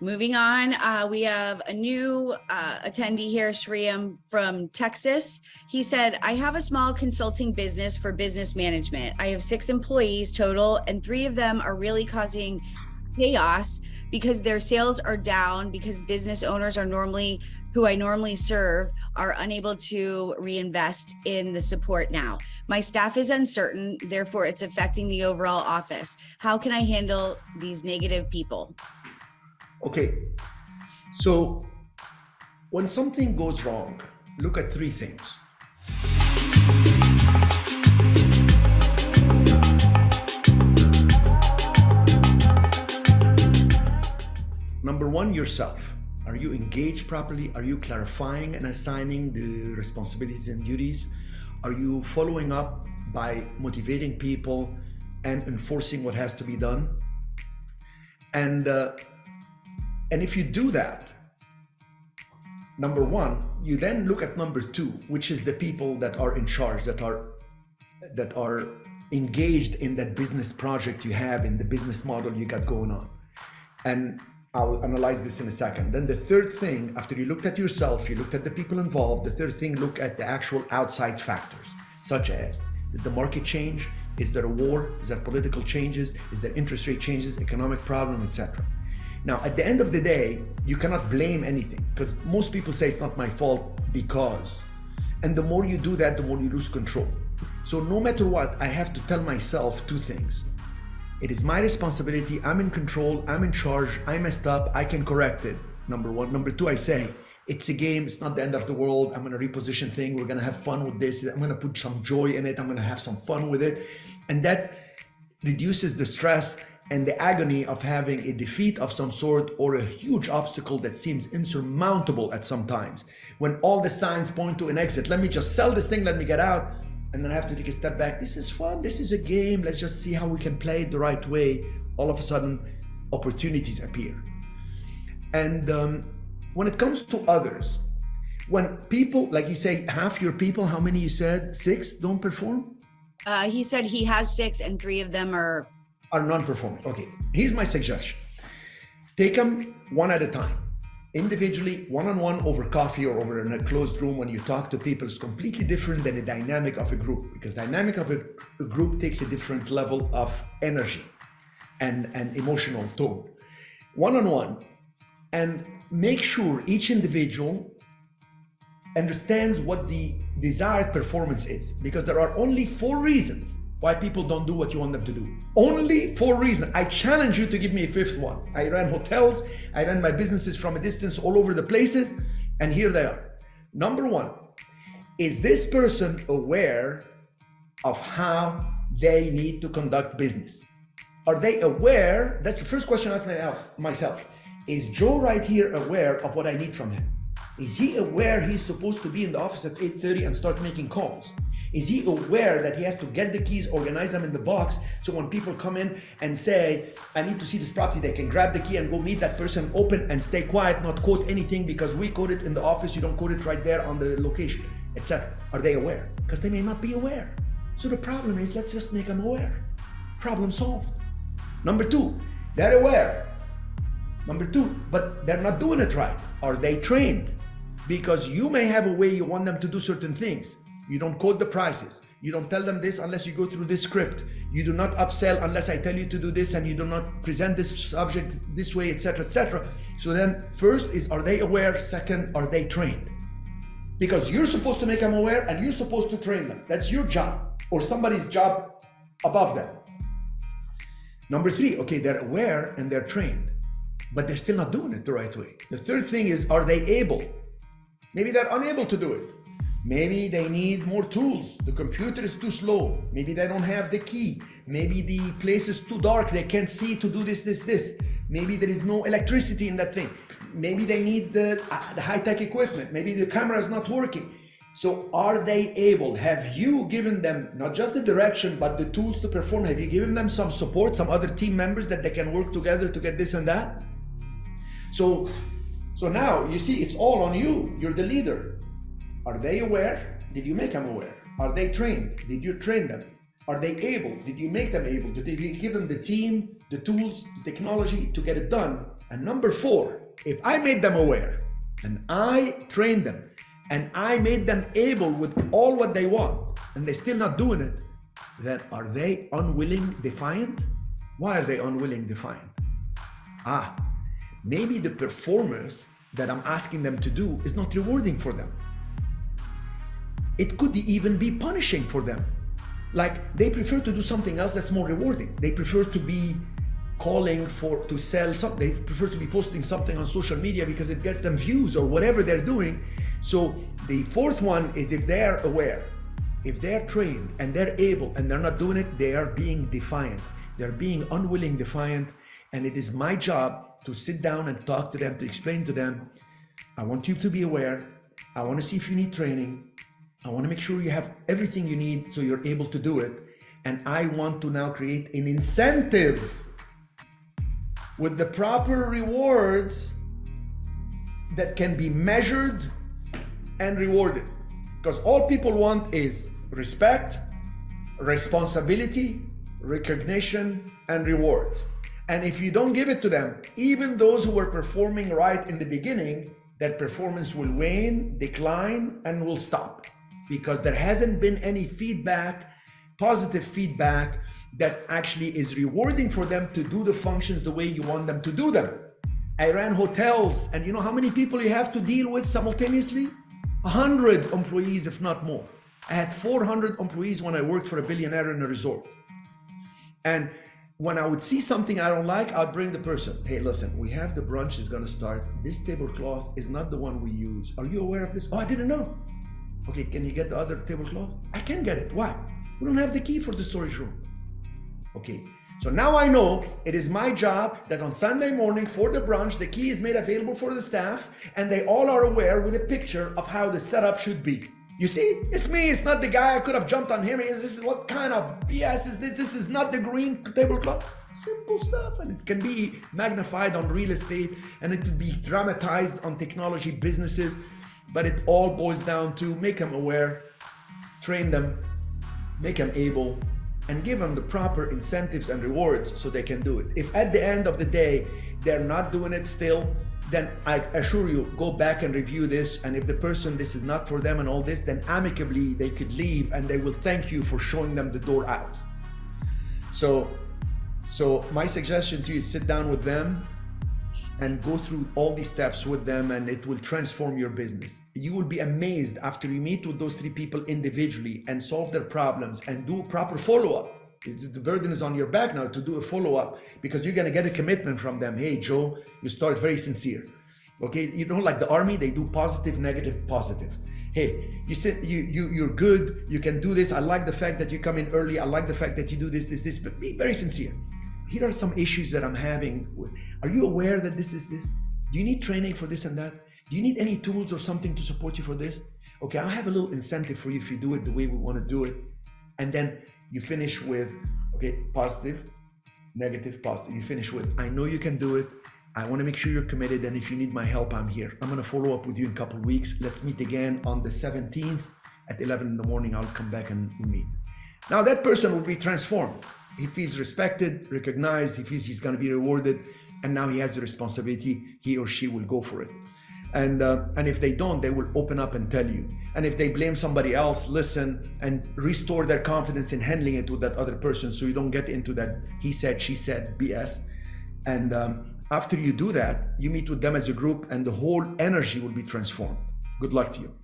Moving on, we have a new attendee here, Shreem from Texas. He said, I have a small consulting business for business management. I have 6 employees total, and 3 of them are really causing chaos because their sales are down because business owners are who I normally serve are unable to reinvest in the support now. My staff is uncertain, therefore it's affecting the overall office. How can I handle these negative people? Okay, so when something goes wrong, look at 3 things. Number 1, yourself. Are you engaged properly? Are you clarifying and assigning the responsibilities and duties? Are you following up by motivating people and enforcing what has to be done? And if you do that, number 1, you then look at number 2, which is the people that are in charge, that are engaged in that business project you have, in the business model you got going on. And I'll analyze this in a second. Then the third thing, after you looked at yourself, you looked at the people involved, the third thing, look at the actual outside factors, such as, did the market change? Is there a war? Is there political changes? Is there interest rate changes, economic problem, etc.? Now, at the end of the day, you cannot blame anything, because most people say it's not my fault because. And the more you do that, the more you lose control. So no matter what, I have to tell myself 2 things. It is my responsibility, I'm in control, I'm in charge, I messed up, I can correct it, number 1. Number 2, I say, it's a game, it's not the end of the world, I'm gonna reposition things, we're gonna have fun with this, I'm gonna put some joy in it, I'm gonna have some fun with it. And that reduces the stress and the agony of having a defeat of some sort or a huge obstacle that seems insurmountable at some times. When all the signs point to an exit, let me just sell this thing, let me get out, and then I have to take a step back. This is fun, this is a game, let's just see how we can play it the right way. All of a sudden, opportunities appear. And when it comes to others, when people, like you say, half your people, how many you said, 6 don't perform? He said he has 6 and 3 of them are non-performing. Okay, here's my suggestion. Take them one at a time. Individually, one-on-one over coffee or over in a closed room when you talk to people is completely different than the dynamic of a group, because dynamic of a group takes a different level of energy and emotional tone. One-on-one, and make sure each individual understands what the desired performance is, because there are only 4 reasons why people don't do what you want them to do. Only 4 reasons. I challenge you to give me a 5th one. I ran hotels, I ran my businesses from a distance all over the places, and here they are. Number 1, is this person aware of how they need to conduct business? Are they aware? That's the first question I ask myself. Is Joe right here aware of what I need from him? Is he aware he's supposed to be in the office at 8:30 and start making calls? Is he aware that he has to get the keys, organize them in the box, so when people come in and say, I need to see this property, they can grab the key and go meet that person, open and stay quiet, not quote anything because we quote it in the office, you don't quote it right there on the location, etc. Are they aware? Because they may not be aware. So the problem is, let's just make them aware. Problem solved. Number 2, they're aware. Number 2, but they're not doing it right. Are they trained? Because you may have a way you want them to do certain things. You don't quote the prices. You don't tell them this unless you go through this script. You do not upsell unless I tell you to do this, and you do not present this subject this way, etc., etc. So then first is, are they aware? Second, are they trained? Because you're supposed to make them aware and you're supposed to train them. That's your job or somebody's job above them. Number 3, okay, they're aware and they're trained, but they're still not doing it the right way. The third thing is, are they able? Maybe they're unable to do it. Maybe they need more tools. The computer is too slow. Maybe they don't have the key. Maybe the place is too dark. They can't see to do this. Maybe there is no electricity in that thing. Maybe they need the high-tech equipment. Maybe the camera is not working. So are they able? Have you given them not just the direction, but the tools to perform? Have you given them some support, some other team members that they can work together to get this and that? So now you see, it's all on you. You're the leader. Are they aware? Did you make them aware? Are they trained? Did you train them? Are they able? Did you make them able? Did you give them the team, the tools, the technology to get it done? And number 4, if I made them aware and I trained them and I made them able with all what they want and they're still not doing it, then are they unwilling, defiant? Why are they unwilling, defiant? Maybe the performance that I'm asking them to do is not rewarding for them. It could even be punishing for them. Like they prefer to do something else that's more rewarding. They prefer to be calling to sell something. They prefer to be posting something on social media because it gets them views or whatever they're doing. So the 4th one is if they're aware, if they're trained and they're able and they're not doing it, they are being defiant. They're being unwilling, defiant. And it is my job to sit down and talk to them, to explain to them, I want you to be aware. I want to see if you need training. I want to make sure you have everything you need so you're able to do it. And I want to now create an incentive with the proper rewards that can be measured and rewarded. Because all people want is respect, responsibility, recognition, and rewards. And if you don't give it to them, even those who were performing right in the beginning, that performance will wane, decline, and will stop. Because there hasn't been any feedback, positive feedback, that actually is rewarding for them to do the functions the way you want them to do them. I ran hotels, and you know how many people you have to deal with simultaneously? 100 employees, if not more. I had 400 employees when I worked for a billionaire in a resort. And when I would see something I don't like, I'd bring the person. Hey, listen, we have the brunch is gonna start. This tablecloth is not the one we use. Are you aware of this? Oh, I didn't know. Okay, can you get the other tablecloth? I can get it. Why? We don't have the key for the storage room. Okay, so now I know it is my job that on Sunday morning for the brunch, the key is made available for the staff and they all are aware with a picture of how the setup should be. You see, it's me, it's not the guy. I could have jumped on him. This is what kind of BS is this? This is not the green tablecloth. Simple stuff, and it can be magnified on real estate and it could be dramatized on technology businesses, but it all boils down to make them aware, train them, make them able, and give them the proper incentives and rewards so they can do it. If at the end of the day, they're not doing it still, then I assure you, go back and review this. And if the person, this is not for them and all this, then amicably they could leave and they will thank you for showing them the door out. So my suggestion to you is sit down with them and go through all these steps with them, and it will transform your business. You will be amazed after you meet with those 3 people individually and solve their problems and do proper follow-up. The burden is on your back now to do a follow-up because you're going to get a commitment from them. Hey, Joe, you start very sincere. Okay, you know, like the army, they do positive, negative, positive. Hey, you said you're good, you can do this. I like the fact that you come in early. I like the fact that you do this, but be very sincere. Here are some issues that I'm having. Are you aware that this? Do you need training for this and that? Do you need any tools or something to support you for this? Okay, I'll have a little incentive for you if you do it the way we want to do it. And then you finish with, okay, positive, negative, positive. You finish with, I know you can do it. I want to make sure you're committed. And if you need my help, I'm here. I'm going to follow up with you in a couple of weeks. Let's meet again on the 17th at 11 in the morning. I'll come back and meet. Now that person will be transformed. He feels respected, recognized. He feels he's going to be rewarded. And now he has the responsibility. He or she will go for it. And if they don't, they will open up and tell you. And if they blame somebody else, listen and restore their confidence in handling it with that other person, so you don't get into that he said, she said BS. And after you do that, you meet with them as a group and the whole energy will be transformed. Good luck to you.